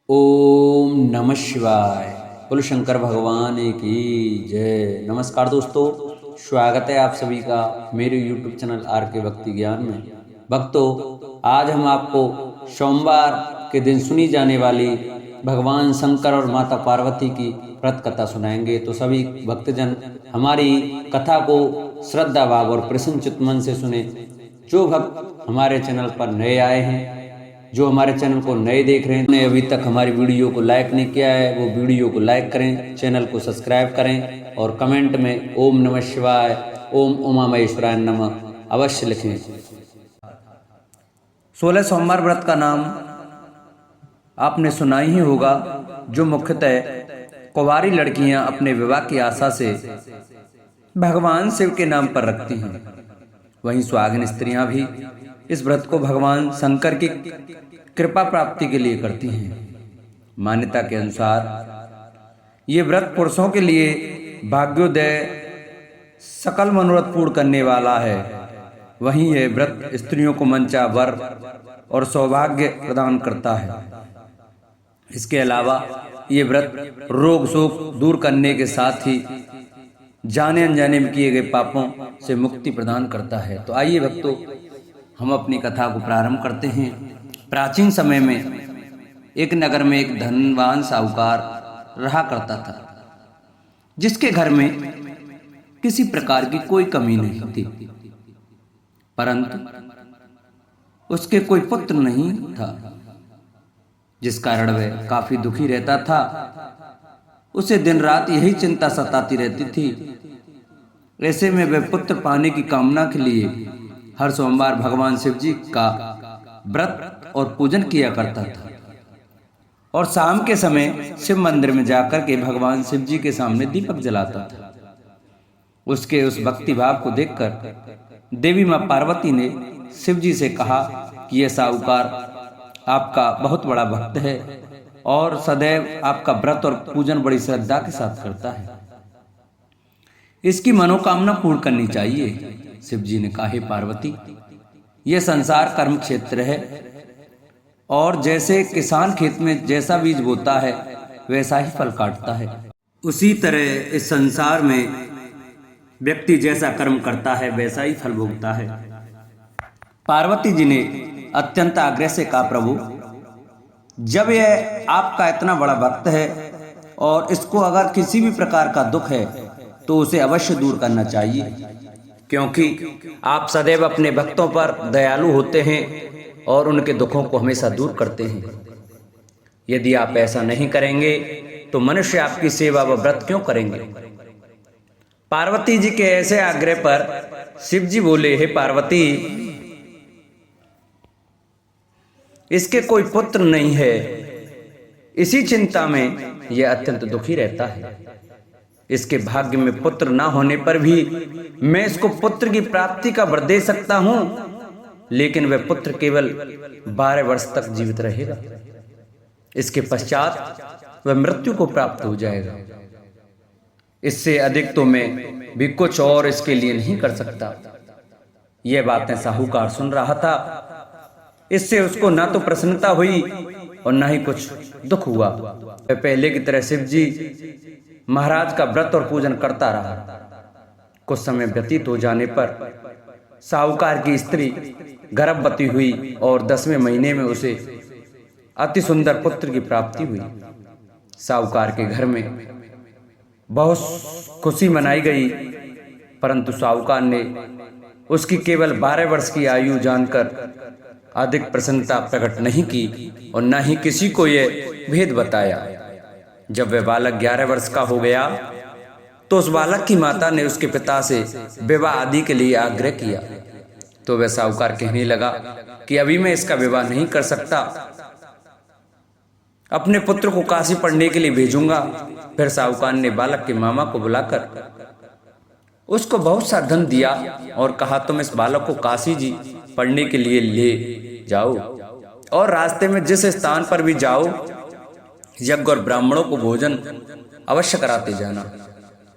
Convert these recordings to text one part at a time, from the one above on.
ओम नमः शिवाय। बोलो शंकर भगवान की जय। नमस्कार दोस्तों, स्वागत है आप सभी का मेरे YouTube चैनल आर के भक्ति ज्ञान में। भक्तों, आज हम आपको सोमवार के दिन सुनी जाने वाली भगवान शंकर और माता पार्वती की व्रत कथा सुनाएंगे। तो सभी भक्तजन हमारी कथा को श्रद्धा भाव और प्रसन्न चित्त मन से सुने। जो भक्त हमारे चैनल पर नए आए हैं, जो हमारे चैनल को नए देख रहे हैं, ने अभी तक हमारी वीडियो को लाइक नहीं किया है, वो वीडियो को लाइक करें, चैनल को सब्सक्राइब करें और कमेंट में ओम नमः शिवाय, ओम उमा महेश्वराय नमः अवश्य लिखें। 16 सोमवार व्रत का नाम आपने सुना ही होगा, जो मुख्यतः कुंवारी लड़कियां अपने विवाह की आशा से भगवान शिव के नाम पर रखती हैं। वहीं सुहागिन स्त्रियां भी इस व्रत को भगवान शंकर की कृपा प्राप्ति के लिए करती हैं। मान्यता के अनुसार ये व्रत पुरुषों के लिए भाग्योदय, सकल मनोरथ पूर्ण करने वाला है। वहीं यह व्रत स्त्रियों को मंचा वर और सौभाग्य प्रदान करता है। इसके अलावा ये व्रत रोग शोक दूर करने के साथ ही जाने अनजाने में किए गए पापों से मुक्ति प्रदान करता है। तो आइए भक्तों, हम अपनी कथा को प्रारंभ करते हैं। प्राचीन समय में एक नगर में एक धनवान साहूकार रहा करता था, जिसके घर में किसी प्रकार की कोई कमी नहीं थी, परंतु उसके कोई पुत्र नहीं था, जिस कारण वह काफी दुखी रहता था। उसे दिन रात यही चिंता सताती रहती थी। ऐसे में वह पुत्र पाने की कामना के लिए हर सोमवार भगवान शिव जी का व्रत और पूजन किया करता था और शाम के समय शिव मंदिर में जाकर के भगवान शिव जी के सामने दीपक जलाता था। उसके उस भक्ति भाव को देखकर देवी मां पार्वती ने शिव जी से कहा कि यह साहूकार आपका बहुत बड़ा भक्त है और सदैव आपका व्रत और पूजन बड़ी श्रद्धा के साथ करता है, इसकी मनोकामना पूर्ण करनी चाहिए। शिव जी ने कहा, हे पार्वती, यह संसार कर्म क्षेत्र है और जैसे किसान खेत में जैसा बीज बोता है वैसा ही फल काटता है, उसी तरह इस संसार में व्यक्ति जैसा कर्म करता है वैसा ही फल भोगता है। पार्वती जी ने अत्यंत आग्रह से कहा, प्रभु, जब यह आपका इतना बड़ा भक्त है और इसको अगर किसी भी प्रकार का दुख है तो उसे अवश्य दूर करना चाहिए, क्योंकि आप सदैव अपने भक्तों पर दयालु होते हैं और उनके दुखों को हमेशा दूर करते हैं। यदि आप ऐसा नहीं करेंगे तो मनुष्य आपकी सेवा व व्रत क्यों करेंगे। पार्वती जी के ऐसे आग्रह पर शिव जी बोले, हे पार्वती, इसके कोई पुत्र नहीं है, इसी चिंता में यह अत्यंत दुखी रहता है। इसके भाग्य में पुत्र ना होने पर भी मैं इसको पुत्र की प्राप्ति का वर दे सकता हूं, लेकिन वह पुत्र केवल 12 वर्ष तक जीवित रहेगा। इसके पश्चात वह मृत्यु को प्राप्त हो जाएगा। इससे अधिक तो मैं भी कुछ और इसके लिए नहीं कर सकता। यह बातें साहूकार सुन रहा था। इससे उसको ना तो प्रसन्नता हुई और ना ही कुछ दुख हुआ। वह पहले की तरह शिव जी महाराज का व्रत और पूजन करता रहा। कुछ समय व्यतीत हो जाने पर साहूकार की स्त्री गर्भवती हुई और 10वें महीने में उसे अति सुंदर पुत्र की प्राप्ति हुई। साहूकार के घर में बहुत खुशी मनाई गई, परंतु साहूकार ने उसकी केवल 12 वर्ष की आयु जानकर अधिक प्रसन्नता प्रकट नहीं की और न ही किसी को यह भेद बताया। जब वह बालक 11 वर्ष का हो गया तो उस बालक की माता ने उसके पिता से विवाह आदि के लिए आग्रह किया। तो वह साहूकार कहने लगा कि अभी मैं इसका विवाह नहीं कर सकता, अपने पुत्र को काशी पढ़ने के लिए भेजूंगा। फिर साहूकार ने बालक के मामा को बुलाकर उसको बहुत सा धन दिया और कहा, तुम इस बालक को काशी जी पढ़ने के लिए ले जाओ और रास्ते में जिस स्थान पर भी जाओ यज्ञ और ब्राह्मणों को भोजन अवश्य कराते जाना।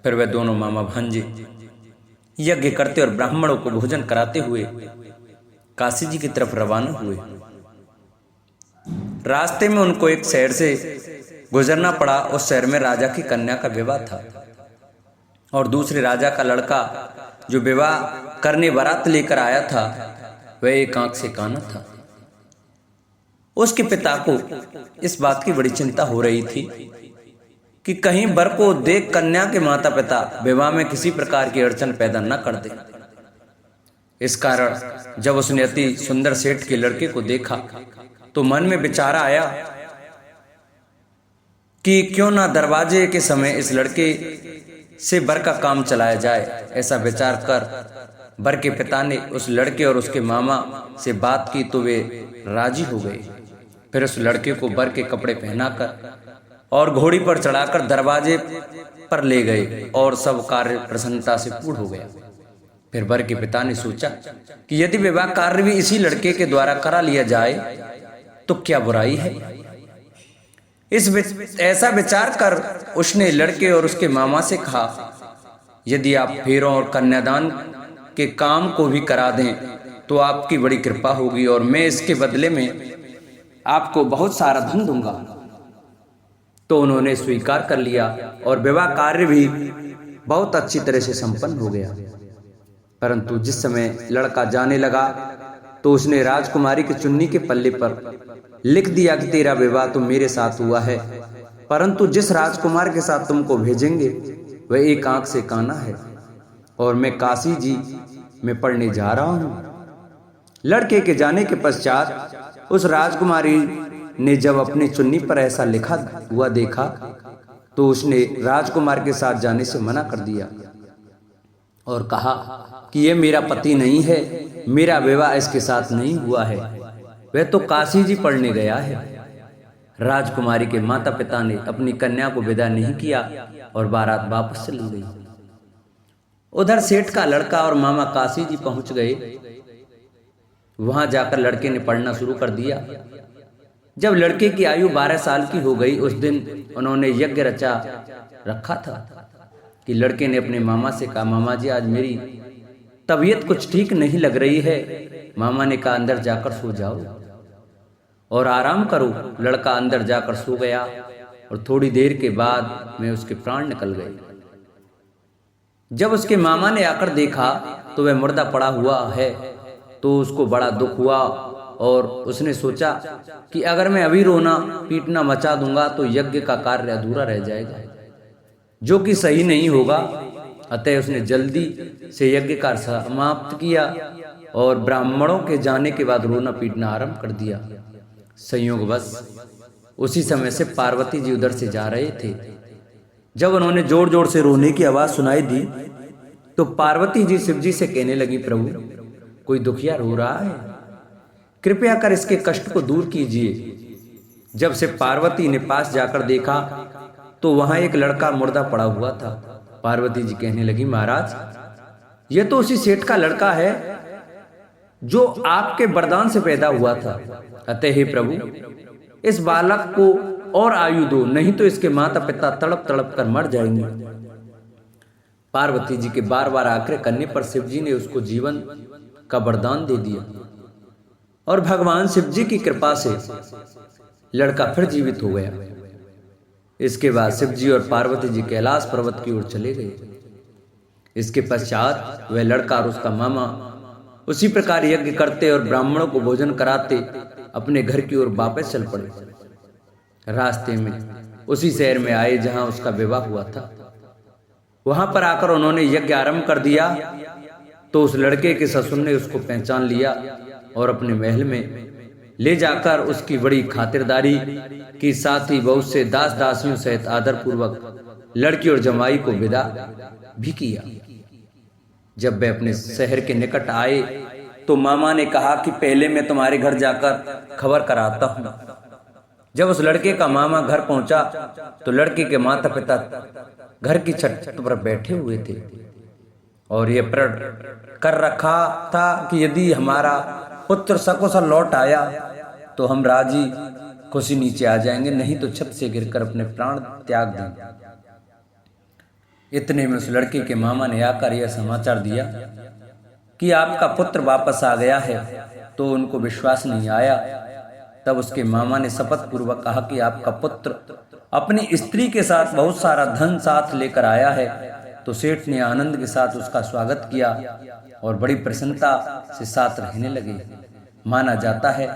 फिर वे दोनों मामा भांजे यज्ञ करते और ब्राह्मणों को भोजन कराते हुए काशी जी की तरफ रवाना हुए। रास्ते में उनको एक शहर से गुजरना पड़ा। उस शहर में राजा की कन्या का विवाह था और दूसरे राजा का लड़का जो विवाह करने बारात लेकर आया था वह एक आंख से काना था। उसके पिता को इस बात की बड़ी चिंता हो रही थी कि कहीं वर को देख कन्या के माता पिता विवाह में किसी प्रकार की अड़चन पैदा न कर दे। इस कारण जब उसने अति सुंदर सेठ के लड़के को देखा तो मन में विचार आया कि क्यों ना दरवाजे के समय इस लड़के से वर का काम चलाया जाए। ऐसा विचार कर वर के पिता ने उस लड़के और उसके मामा से बात की तो वे राजी हो गए। फिर उस लड़के को वर के कपड़े पहनाकर और घोड़ी पर चढ़ाकर दरवाजे पर ले गए और सब कार्य प्रसन्नता से पूर्ण हो गया। फिर वर के पिता ने सोचा कि यदि विवाह कार्य भी इसी लड़के के द्वारा करा लिया जाए तो क्या बुराई है। ऐसा विचार कर उसने लड़के और उसके मामा से कहा, यदि आप फेरों और कन्यादान के काम को भी करा दें तो आपकी बड़ी कृपा होगी और मैं इसके बदले में आपको बहुत सारा धन दूंगा। तो उन्होंने स्वीकार कर लिया और विवाह कार्य भी बहुत अच्छी तरह से संपन्न हो गया। परंतु जिस समय लड़का जाने लगा तो उसने राजकुमारी की चुन्नी के पल्ले पर लिख दिया कि तेरा विवाह तो मेरे साथ हुआ है, परंतु जिस राजकुमार के साथ तुमको भेजेंगे वह एक आंख से काना है और मैं काशी जी में पढ़ने जा रहा हूं। लड़के के जाने के पश्चात उस राजकुमारी ने जब अपनी चुन्नी पर ऐसा लिखा हुआ देखा तो उसने राजकुमार के साथ जाने से मना कर दिया और कहा कि यह मेरा पति नहीं है, मेरा विवाह इसके साथ नहीं हुआ है, वह तो काशी जी पढ़ने गया है। राजकुमारी के माता पिता ने अपनी कन्या को विदा नहीं किया और बारात वापस चली गई। उधर सेठ का लड़का और मामा काशी जी पहुंच गए। वहां जाकर लड़के ने पढ़ना शुरू कर दिया। जब लड़के की आयु 12 साल की हो गई उस दिन उन्होंने यज्ञ रचा रखा था कि लड़के ने अपने मामा से कहा, मामा जी आज मेरी तबीयत कुछ ठीक नहीं लग रही है। मामा ने कहा अंदर जाकर सो जाओ और आराम करो। लड़का अंदर जाकर सो गया और थोड़ी देर के बाद में उसके प्राण निकल गए। जब उसके मामा ने आकर देखा तो वह मुर्दा पड़ा हुआ है तो उसको बड़ा दुख हुआ और उसने सोचा कि अगर मैं अभी रोना पीटना मचा दूंगा तो यज्ञ का कार्य अधूरा रह जाएगा, जो कि सही नहीं होगा। अतः उसने जल्दी से यज्ञ का समाप्त किया और ब्राह्मणों के जाने के बाद रोना पीटना आरंभ कर दिया। संयोगवश उसी समय से पार्वती जी उधर से जा रहे थे। जब उन्होंने जोर जोर से रोने की आवाज सुनाई दी तो पार्वती जी शिव जी से कहने लगी, प्रभु कोई दुखिया रो रहा है, कृपया कर इसके कष्ट को दूर कीजिए। जब से पार्वती ने पास जाकर देखा तो वहां एक लड़का मुर्दा पड़ा हुआ था। पार्वती जी कहने लगी, महाराज यह तो उसी सेठ का लड़का है जो आपके वरदान से पैदा हुआ था। अतः हे प्रभु इस बालक को और आयु दो, नहीं तो इसके माता पिता तड़प तड़प कर मर जाएंगे। पार्वती जी के बार बार आग्रह करने पर शिव जी ने उसको जीवन का वरदान दे दिया और भगवान शिव जी की कृपा से लड़का फिर जीवित हो गया। इसके बाद शिव जी और पार्वती जी कैलाश पर्वत की ओर चले गए। इसके पश्चात वह लड़का और उसका मामा उसी प्रकार यज्ञ करते और ब्राह्मणों को भोजन कराते अपने घर की ओर वापस चल पड़े। रास्ते में उसी शहर में आए जहां उसका विवाह हुआ था। वहां पर आकर उन्होंने यज्ञ आरंभ कर दिया तो उस लड़के के ससुर ने उसको पहचान लिया और अपने महल में ले जाकर उसकी बड़ी खातिरदारी की, साथ ही बहुत से दास दासियों सहित आदर पूर्वक लड़की और जमाई को विदा भी किया। जब वे अपने शहर के निकट आए तो मामा ने कहा कि पहले मैं तुम्हारे घर जाकर खबर कराता हूं। जब उस लड़के का मामा घर पहुंचा तो लड़के के माता पिता घर की छत पर बैठे हुए थे और ये प्रण कर रखा था कि यदि हमारा पुत्र सकुशल लौट आया तो हम राजी खुशी नीचे आ जाएंगे, नहीं तो छत से गिरकर अपने प्राण त्याग देंगे। इतने में उस लड़के के मामा ने आकर यह समाचार दिया कि आपका पुत्र वापस आ गया है। तो उनको विश्वास नहीं आया तब उसके मामा ने शपथ पूर्वक कहा कि आपका पुत्र अपनी स्त्री के साथ बहुत सारा धन साथ लेकर आया है। तो सेठ ने आनंद के साथ उसका स्वागत किया और बड़ी प्रसन्नता से साथ रहने लगे। माना जाता है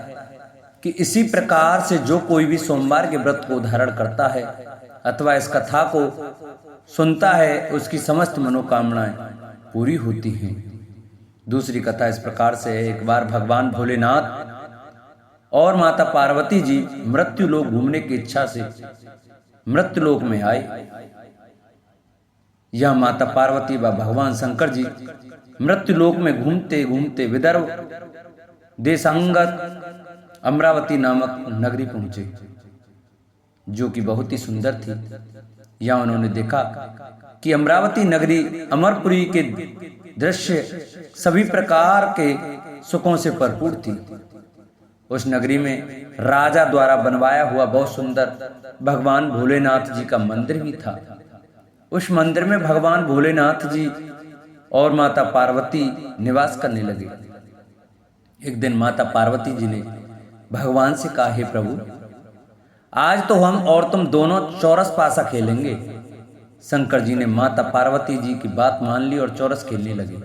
कि इसी प्रकार से जो कोई भी सोमवार के व्रत को धारण करता है अथवा इस कथा को सुनता है, उसकी समस्त मनोकामनाएं पूरी होती हैं। दूसरी कथा इस प्रकार से है। एक बार भगवान भोलेनाथ और माता पार्वती जी मृत्यु लोक घूमने की इच्छा से मृत्यु लोक में आए। यह माता पार्वती व भगवान शंकर जी मृत्यु लोक में घूमते घूमते विदर्भ देशांगत अमरावती नामक नगरी पहुंचे, जो कि बहुत ही सुंदर थी। यहाँ उन्होंने देखा कि अमरावती नगरी अमरपुरी के दृश्य सभी प्रकार के सुखों से भरपूर थी। उस नगरी में राजा द्वारा बनवाया हुआ बहुत सुंदर भगवान भोलेनाथ जी का मंदिर भी था। उस मंदिर में भगवान भोलेनाथ जी और माता पार्वती निवास करने लगे। एक दिन माता पार्वती जी ने भगवान से कहा, हे प्रभु, आज तो हम और तुम दोनों चौरस पासा खेलेंगे। शंकर जी ने माता पार्वती जी की बात मान ली और चौरस खेलने लगे।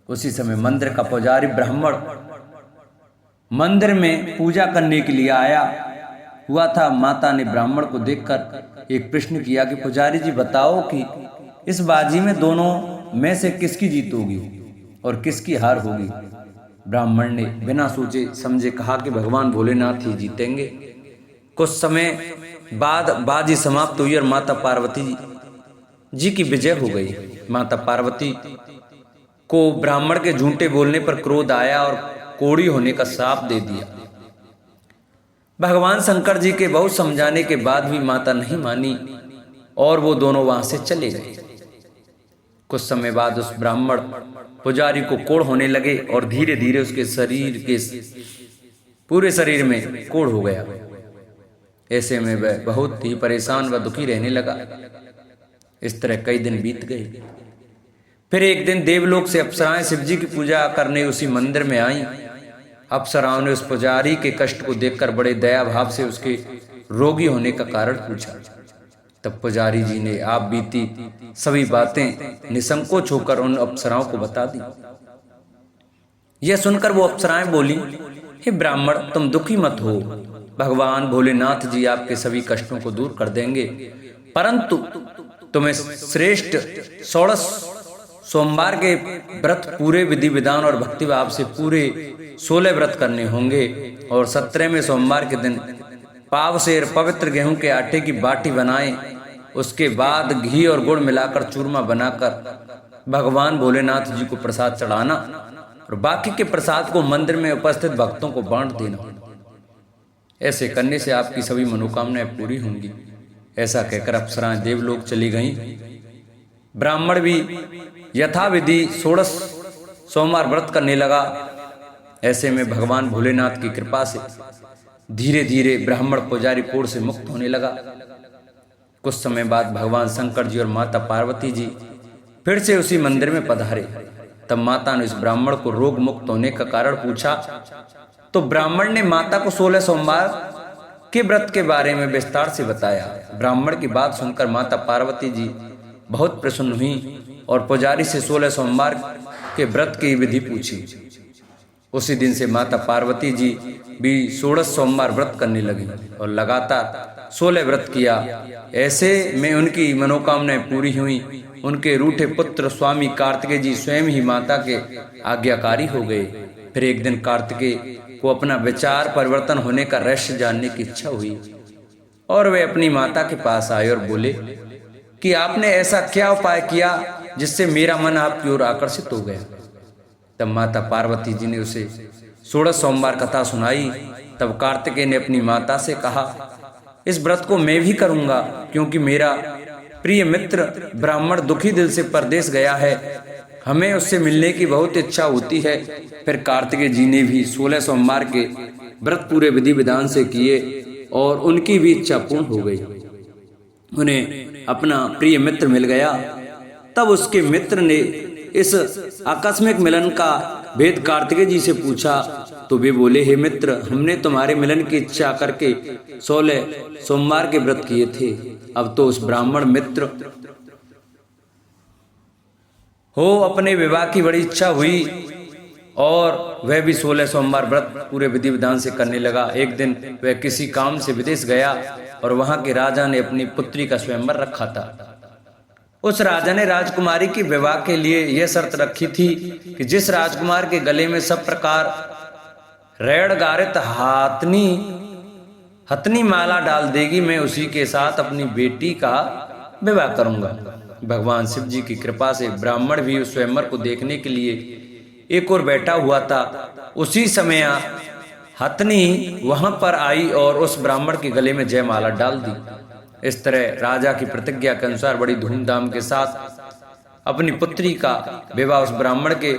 उसी समय मंदिर का पुजारी ब्राह्मण मंदिर में पूजा करने के लिए आया हुआ था। माता ने ब्राह्मण को देखकर एक प्रश्न किया कि पुजारी जी बताओ कि इस बाजी में दोनों में से किसकी जीत होगी और किसकी हार होगी। ब्राह्मण ने बिना सोचे समझे कहा कि भगवान भोलेनाथ ही जीतेंगे। कुछ समय बाद बाजी समाप्त हुई और माता पार्वती जी की विजय हो गई। माता पार्वती को ब्राह्मण के झूठे बोलने पर क्रोध आया और कोढ़ी होने का श्राप दे दिया। भगवान शंकर जी के बहुत समझाने के बाद भी माता नहीं मानी और वो दोनों वहां से चले गए। कुछ समय बाद उस ब्राह्मण पुजारी को कोढ़ होने लगे और धीरे धीरे उसके शरीर के पूरे शरीर में कोढ़ हो गया। ऐसे में वह बहुत ही परेशान व दुखी रहने लगा। इस तरह कई दिन बीत गए। फिर एक दिन देवलोक से अप्सराएं शिव जी की पूजा करने उसी मंदिर में आईं। अप्सराओं ने उस पुजारी के कष्ट को देखकर बड़े दया भाव से उसके रोगी होने का कारण पूछा। तब पुजारी जी ने आप बीती सभी बातें निसंकोच होकर उन अप्सराओं को बता दी। यह सुनकर वो अप्सराएं बोली, हे ब्राह्मण, तुम दुखी मत हो। भगवान भोलेनाथ जी आपके सभी कष्टों को दूर कर देंगे, परंतु तुम्हें श्रेष्ठ 16 सोमवार के व्रत पूरे विधि विधान और भक्ति भाव से पूरे 16 व्रत करने होंगे और 17वें सोमवार के दिन पाव सेर पवित्र गेहूं के आटे की बाटी बनाएं। उसके बाद घी और गुड़ मिलाकर चूरमा बनाकर भगवान भोलेनाथ जी को प्रसाद चढ़ाना और बाकी के प्रसाद को मंदिर में उपस्थित भक्तों को बांट देना। ऐसे करने से आपकी सभी मनोकामनाएं पूरी होंगी। ऐसा कहकर अप्सराएं देवलोक चली गईं। ब्राह्मण भी यथाविधि 16 सोमवार व्रत करने लगा। ऐसे में भगवान भोलेनाथ की कृपा से धीरे धीरे ब्राह्मण पुजारी कोढ़ से मुक्त होने लगा। कुछ समय बाद भगवान शंकर जी और माता पार्वती जी फिर से उसी मंदिर में पधारे। तब माता ने उस ब्राह्मण को रोग मुक्त होने का कारण पूछा तो ब्राह्मण ने माता को 16 सोमवार के व्रत के बारे में विस्तार से बताया। ब्राह्मण की बात सुनकर माता पार्वती जी बहुत प्रसन्न हुई और पुजारी से 16 सोमवार के व्रत की विधि पूछी। उसी दिन से माता पार्वती जी भी 16 सोमवार व्रत करने लगी और लगातार 16 व्रत किया। ऐसे में उनकी मनोकामनाएं पूरी हुई। उनके रूठे पुत्र स्वामी कार्तिकेय जी स्वयं ही माता के आज्ञाकारी हो गए। फिर एक दिन कार्तिकेय को अपना विचार परिवर्तन होने का रहस्य जानने की इच्छा हुई और वे अपनी माता के पास आए और बोले कि आपने ऐसा क्या उपाय किया जिससे मेरा मन आपकी ओर आकर्षित हो गया। तब माता पार्वती जी ने उसे 16 सोमवार कथा सुनाई। तब कार्तिकेय ने अपनी माता से कहा, इस व्रत को मैं भी करूंगा क्योंकि मेरा प्रिय मित्र ब्राह्मण दुखी दिल से परदेश गया है, हमें उससे मिलने की बहुत इच्छा होती है। फिर कार्तिकेय जी ने भी 16 सोमवार के व्रत पूरे विधि विधान से किए और उनकी भी इच्छा पूर्ण हो गई। उन्हें अपना प्रिय मित्र मिल गया। तब उसके मित्र ने इस आकस्मिक मिलन का भेद कार्तिकेय जी से पूछा तो वे बोले, हे मित्र, हमने तुम्हारे मिलन की इच्छा करके 16 सोमवार के व्रत किए थे। अब तो उस ब्राह्मण मित्र हो अपने विवाह की बड़ी इच्छा हुई और वह भी 16 सोमवार व्रत पूरे विधि विधान से करने लगा। एक दिन वह किसी काम से विदेश गया और वहां के राजा ने अपनी पुत्री का स्वयंवर रखा था। उस राजा ने राजकुमारी की विवाह के लिए यह शर्त रखी थी कि जिस राजकुमार के गले में सब प्रकार रेड़ गारित हथनी माला डाल देगी, मैं उसी के साथ अपनी बेटी का विवाह करूंगा। भगवान शिव जी की कृपा से ब्राह्मण भी उस स्वयंवर को देखने के लिए एक और बैठा हुआ था। उसी समय हथनी वहां पर आई और उस ब्राह्मण के गले में जयमाला डाल दी। इस तरह राजा की प्रतिज्ञा के अनुसार बड़ी धूमधाम के साथ अपनी पुत्री का विवाह उस ब्राह्मण के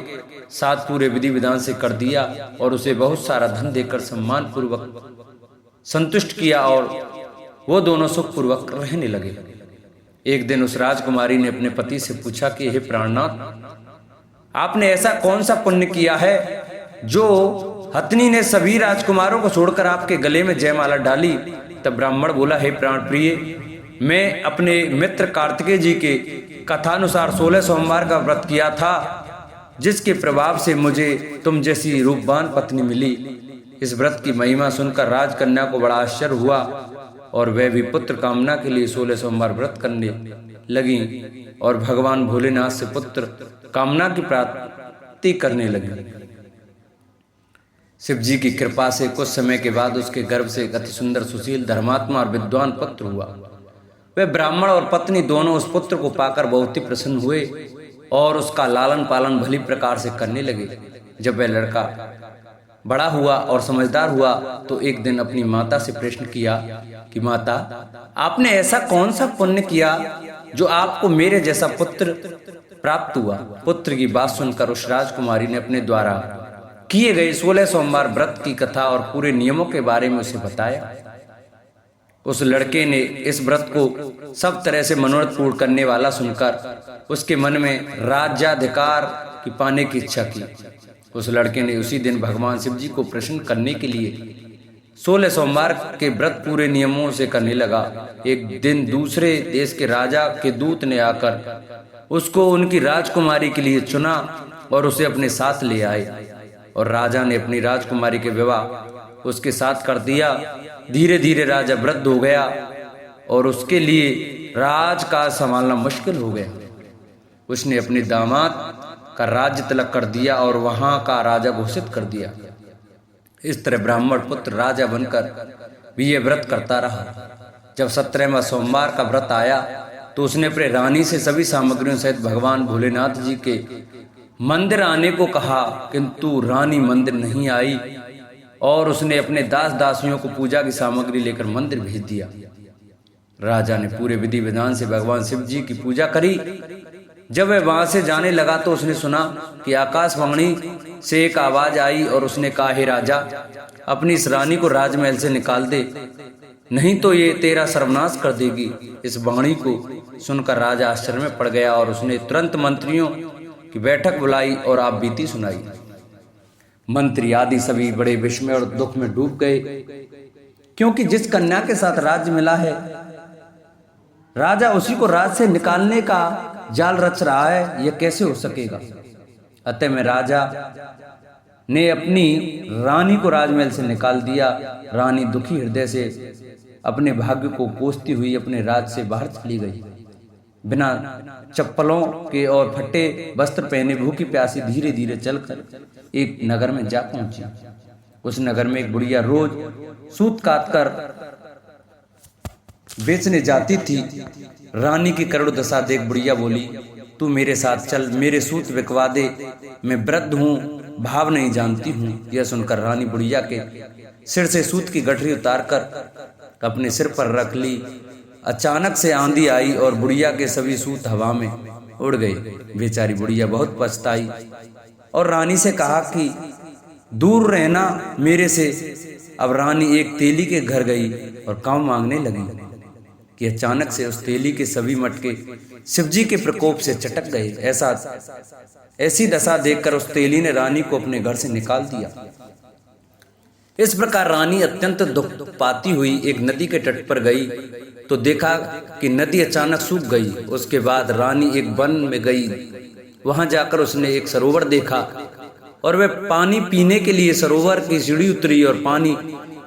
साथ पूरे विधि विधान से कर दिया और उसे बहुत सारा धन देकर सम्मान पूर्वक संतुष्ट किया और वो दोनों सुख पूर्वक रहने लगे। एक दिन उस राजकुमारी ने अपने पति से पूछा कि हे प्राणनाथ, आपने ऐसा कौन सा पुण्य किया है जो हथनी ने सभी राजकुमारों को छोड़कर आपके गले में जयमाला डाली। तब ब्राह्मण बोला, हे प्राण प्रिय, मैं अपने मित्र कार्तिकेय जी के कथानुसार 16 सोमवार का व्रत किया था, जिसके प्रभाव से मुझे तुम जैसी रूपवान पत्नी मिली। इस व्रत की महिमा सुनकर राजकन्या को बड़ा आश्चर्य हुआ और वह भी पुत्र कामना के लिए 16 सोमवार व्रत करने लगी और भगवान भोलेनाथ से पुत्र कामना की प्राप्ति करने लगी। शिव जी की कृपा से कुछ समय के बाद उसके गर्भ से एक अति सुंदर, सुशील, धर्मात्मा और विद्वान पुत्र हुआ। वे ब्राह्मण और पत्नी दोनों उस पुत्र को पाकर बहुत ही प्रसन्न हुए और उसका लालन पालन भली प्रकार से करने लगे। जब वह लड़का बड़ा हुआ और समझदार हुआ तो एक दिन अपनी माता से प्रश्न किया कि माता, आपने ऐसा कौन सा पुण्य किया जो आपको मेरे जैसा पुत्र प्राप्त हुआ। पुत्र की बात सुनकर उस राजकुमारी ने अपने द्वारा किए गए 16 सोमवार व्रत की कथा और पूरे नियमों के बारे में उसे बताया। उस लड़के ने इस व्रत को सब तरह से मनोरथ पूर्ण करने वाला सुनकर उसके मन में राज्याधिकार की पाने की इच्छा की। उस लड़के ने उसी दिन भगवान शिव जी को प्रसन्न करने के लिए 16 सोमवार के व्रत पूरे नियमों से करने लगा। एक दिन दूसरे देश के राजा के दूत ने आकर उसको उनकी राजकुमारी के लिए चुना और उसे अपने साथ ले आए और राजा ने अपनी राजकुमारी के विवाह उसके साथ कर दिया। धीरे धीरे राजा वृद्ध हो गया और उसके लिए राजकाज संभालना मुश्किल हो गया। उसने अपने दामाद का राज्य तिलक कर दिया और वहां का राजा घोषित कर दिया। इस तरह ब्राह्मण पुत्र राजा बनकर भी ये व्रत करता रहा। जब 17वां सोमवार का व्रत आया तो उसने अपने रानी से सभी सामग्रियों सहित भगवान भोलेनाथ जी के मंदिर आने को कहा, किंतु रानी मंदिर नहीं आई और उसने अपने दास दासियों को पूजा की सामग्री लेकर मंदिर भेज दिया। राजा ने पूरे विधि विधान से भगवान शिव जी की पूजा करी। जब वह वहां से जाने लगा तो उसने सुना कि आकाशवाणी से एक आवाज आई और उसने कहा, हे राजा, अपनी इस रानी को राजमहल से निकाल दे, नहीं तो ये तेरा सर्वनाश कर देगी। इस वाणी को सुनकर राजा आश्चर्य में पड़ गया और उसने तुरंत मंत्रियों की बैठक बुलाई और आप बीती सुनाई। मंत्री आदि सभी बड़े विस्मय और दुख में डूब गए, क्योंकि जिस कन्या के साथ राज्य मिला है राजा उसी को राज से निकालने का जाल रच रहा है, यह कैसे हो सकेगा। अतः में राजा ने अपनी रानी को राजमहल से निकाल दिया। रानी दुखी हृदय से अपने भाग्य को कोसती हुई अपने राज से बाहर चली गई। बिना चप्पलों के और फटे वस्त्र पहने भूखी प्यासी धीरे धीरे चलकर एक नगर में जा पहुंची। उस नगर में एक बुढ़िया रोज सूत काटकर बेचने जाती थी। रानी की करुण दशा देख बुढ़िया बोली, तू मेरे साथ चल, मेरे सूत बिकवा दे, मैं वृद्ध हूँ, भाव नहीं जानती हूँ। यह सुनकर रानी बुढ़िया के सिर से सूत की गठरी उतारकर अपने सिर पर रख ली। अचानक से आंधी आई और बुढ़िया के सभी सूत हवा में उड़ गए। बेचारी बुढ़िया बहुत पछताई और रानी से कहा कि दूर रहना मेरे से। अब रानी एक तेली के घर गई और काम मांगने लगी कि अचानक से उस तेली के सभी मटके शिवजी के प्रकोप से चटक गए। ऐसी दशा देखकर उस तेली ने रानी को अपने घर से निकाल दिया। इस प्रकार रानी अत्यंत दुख पाती हुई एक नदी के तट पर गई तो देखा कि नदी अचानक सूख गई। उसके बाद रानी एक वन में गई। वहां जाकर उसने एक सरोवर देखा और वह पानी पीने के लिए सरोवर की सीढ़ी उतरी और पानी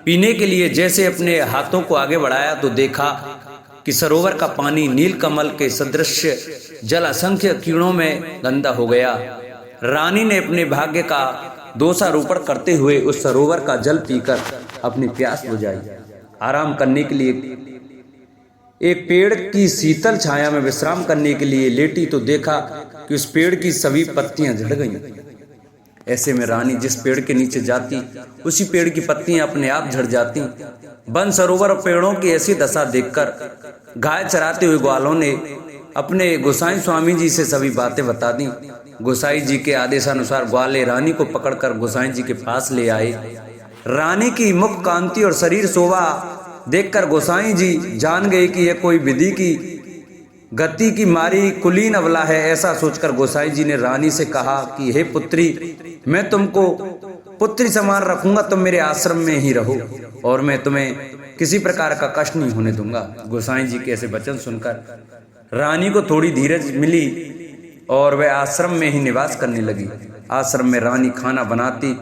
पीने के लिए जैसे अपने हाथों को आगे बढ़ाया तो देखा कि सरोवर का पानी नीलकमल के सदृश जल असंख्य कीड़ों में गंदा हो गया। रानी ने अपने भाग्य का दोषारोपण करते हुए उस सरोवर का जल पीकर अपनी प्यास बुझाई। आराम करने के लिए एक पेड़ की शीतल छाया में विश्राम करने के लिए लेटी तो देखा कि उस पेड़ की सभी पत्तियां झड़ गईं। ऐसे में रानी जिस पेड़ के नीचे जाती उसी पेड़ की पत्तियां अपने आप झड़ जाती। वन सरोवर और पेड़ों की ऐसी दशा देखकर गाय चराते हुए ग्वालों ने अपने गोसाई स्वामी जी से सभी बातें बता दी। गोसाई जी के आदेशानुसार ग्वाले रानी को पकड़कर गोसाई जी के पास ले आए। रानी की मुख कांति और शरीर शोभा देखकर गोसाई जी जान गए कि यह कोई विधि की गति की मारी कुलीन अबला है। ऐसा सोचकर गोसाई जी ने रानी से कहा कि हे पुत्री, मैं तुमको पुत्री समान रखूंगा, तुम मेरे आश्रम में ही रहो और मैं तुम्हें किसी प्रकार का कष्ट नहीं होने दूंगा। गोसाई जी के ऐसे वचन सुनकर रानी को थोड़ी धीरज मिली और वह आश्रम में ही निवास करने लगी। आश्रम में रानी खाना बनाती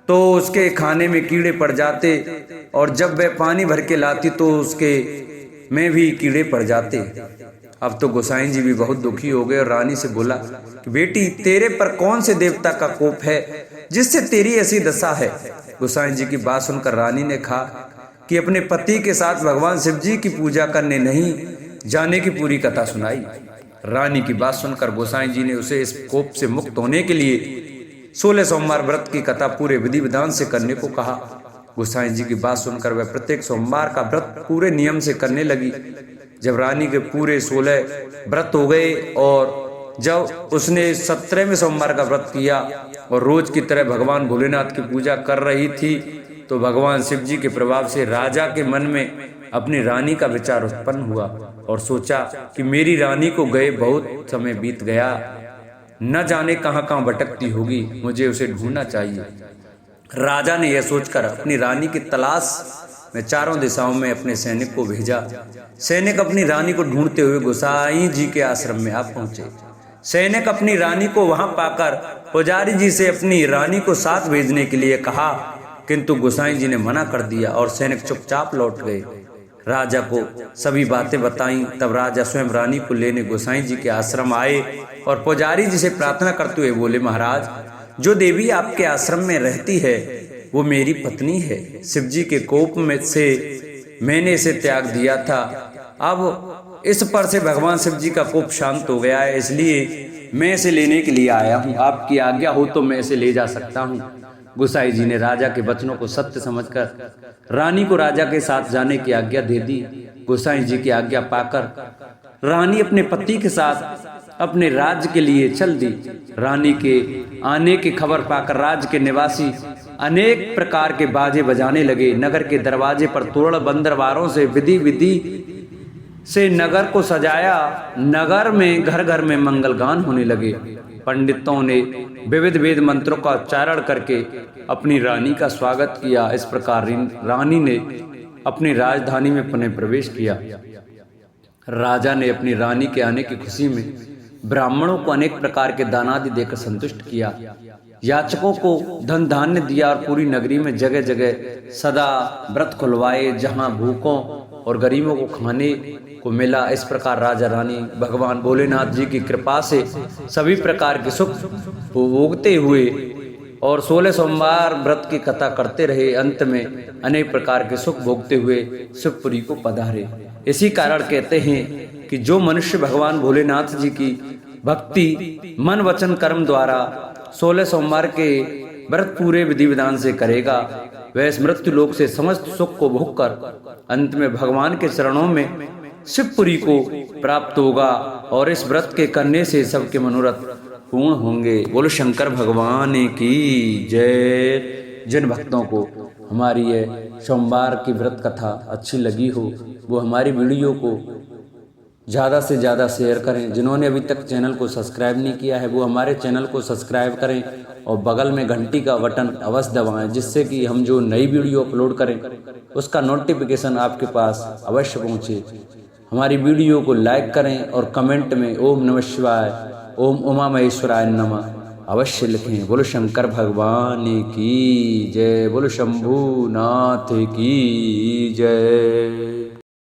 तो उसके खाने में कीड़े पड़ जाते और जब वह पानी भर के लाती तो उसके में भी कीड़े पड़ जाते। अब तो गोसाई जी भी बहुत दुखी हो गए और रानी से बोला कि बेटी, तेरे पर कौन से देवता का कोप है जिससे तेरी ऐसी दशा है। गोसाई जी की बात सुनकर रानी ने कहा कि अपने पति के साथ भगवान शिव जी की पूजा करने नहीं जाने की पूरी कथा सुनाई। रानी की बात सुनकर गोसाई जी ने उसे इस कोप से मुक्त होने के लिए 16 सोमवार व्रत की कथा पूरे विधि विधान से करने को कहा। गोसाई जी की बात सुनकर वह प्रत्येक सोमवार का व्रत पूरे नियम से करने लगी। जब रानी के पूरे 16 व्रत हो गए और जब उसने 17वें सोमवार का व्रत किया और रोज की तरह भगवान भोलेनाथ की पूजा कर रही थी तो भगवान शिव जी के प्रभाव से राजा के मन में अपनी रानी का विचार उत्पन्न हुआ और सोचा कि मेरी रानी को गए बहुत समय बीत गया, न जाने कहां कहां भटकती होगी, मुझे उसे ढूंढना चाहिए। राजा ने यह सोचकर अपनी रानी की तलाश में चारों दिशाओं में अपने सैनिक को भेजा। सैनिक अपनी रानी को ढूंढते हुए गोसाई जी के आश्रम में आ पहुंचे। सैनिक अपनी रानी को वहां पाकर पुजारी जी से अपनी रानी को साथ भेजने के लिए कहा, किंतु गोसाई जी ने मना कर दिया और सैनिक चुपचाप लौट गए। राजा को सभी बातें बताई। तब राजा स्वयं रानी को लेने गोसाई जी के आश्रम आए और पुजारी जी से प्रार्थना करते हुए बोले, महाराज, जो देवी आपके आश्रम में रहती है वो मेरी पत्नी है। शिव जी के कोप में से मैंने इसे त्याग दिया था। अब इस पर से भगवान शिव जी का कोप शांत हो गया है, इसलिए मैं इसे लेने के लिए आया हूँ। आपकी आज्ञा हो तो मैं इसे ले जा सकता हूँ। गोसाई जी ने राजा के वचनों को सत्य समझकर रानी को राजा के साथ जाने की आज्ञा दे दी। गोसाई जी की आज्ञा पाकर रानी अपने पति के साथ अपने राज्य के लिए चल दी। रानी के आने की खबर पाकर राज्य के निवासी अनेक प्रकार के बाजे बजाने लगे। नगर के दरवाजे पर तोरण बंदरवारों से विधि से नगर को सजाया। नगर में घर घर में मंगल गान होने लगे। पंडितों ने विविध वेद मंत्रों का उच्चारण करके अपनी रानी का स्वागत किया। इस प्रकार रानी ने अपनी राजधानी में पुनः प्रवेश किया। राजा ने अपनी रानी के आने की खुशी में ब्राह्मणों को अनेक प्रकार के दानादि देकर संतुष्ट किया। याचकों को धन धान्य दिया और पूरी नगरी में जगह जगह सदा व्रत खुलवाए, जहां भूखों और गरीबों को खाने को मिला। इस प्रकार राजा रानी भगवान भोलेनाथ जी की कृपा से सभी प्रकार के सुख भोगते हुए और 16 सोमवार व्रत की कथा करते रहे। अंत में अनेक प्रकार के सुख भोगते हुए शिवपुरी को पधारे। इसी कारण कहते हैं कि जो मनुष्य भगवान भोलेनाथ जी की भक्ति मन वचन कर्म द्वारा 16 सोमवार के व्रत पूरे विधि विधान से करेगा, वह इस मृत्यु लोक से समस्त सुख को भोग कर अंत में भगवान के चरणों में शिवपुरी को प्राप्त होगा और इस व्रत के करने से सबके मनोरथ पूर्ण होंगे। बोलो शंकर भगवान की जय। जिन भक्तों को हमारी यह सोमवार की व्रत कथा अच्छी लगी हो वो हमारी वीडियो को ज़्यादा से ज़्यादा शेयर करें। जिन्होंने अभी तक चैनल को सब्सक्राइब नहीं किया है वो हमारे चैनल को सब्सक्राइब करें और बगल में घंटी का बटन अवश्य दबाएं, जिससे कि हम जो नई वीडियो अपलोड करें उसका नोटिफिकेशन आपके पास अवश्य पहुंचे। हमारी वीडियो को लाइक करें और कमेंट में ओम नमः शिवाय, ओम उमा महेश्वराय नमः अवश्य लिखें। बोलो शंकर भगवान की जय, बोलो शंभूनाथ की जय।